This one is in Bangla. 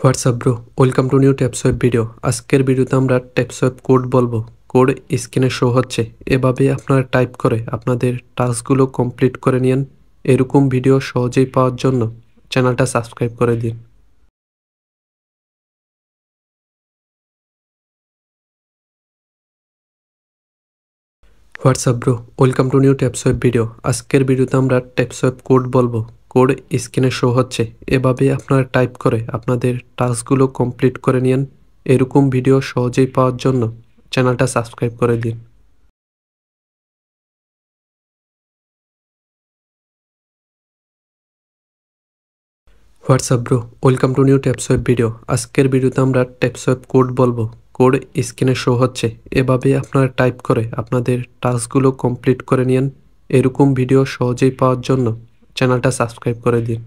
WhatsApp bro, welcome to new TapSwap video. আজকের ভিডিওতে আমরা ট্যাপসোয়েব কোড বলবো। কোড স্ক্রিনে শো হচ্ছে, এভাবে আপনারা টাইপ করে আপনাদের টাস্কগুলো কমপ্লিট করে নিন। এরকম ভিডিও সহজেই পাওয়ার জন্য চ্যানেলটা সাবস্ক্রাইব করে দিন। WhatsApp bro, welcome to new TapSwap video. আজকের ভিডিওতে আমরা ট্যাপসোয়েব কোড বলবো। কোড স্ক্রিনে শো হচ্ছে, এভাবে আপনারা টাইপ করে আপনাদের টাস্কগুলো কমপ্লিট করে নিন। এরকম ভিডিও সহজেই পাওয়ার জন্য চ্যানেলটা সাবস্ক্রাইব করে দিন। WhatsApp bro, welcome to new TapSwap video. আজকের ভিডিওতে আমরা ট্যাপসোয়েব কোড বলবো। কোড স্ক্রিনে শো হচ্ছে, এভাবে আপনারা টাইপ করে আপনাদের টাস্কগুলো কমপ্লিট করে নিন। এরকম ভিডিও সহজেই পাওয়ার জন্য চ্যানেলটা সাবস্ক্রাইব করে দিন।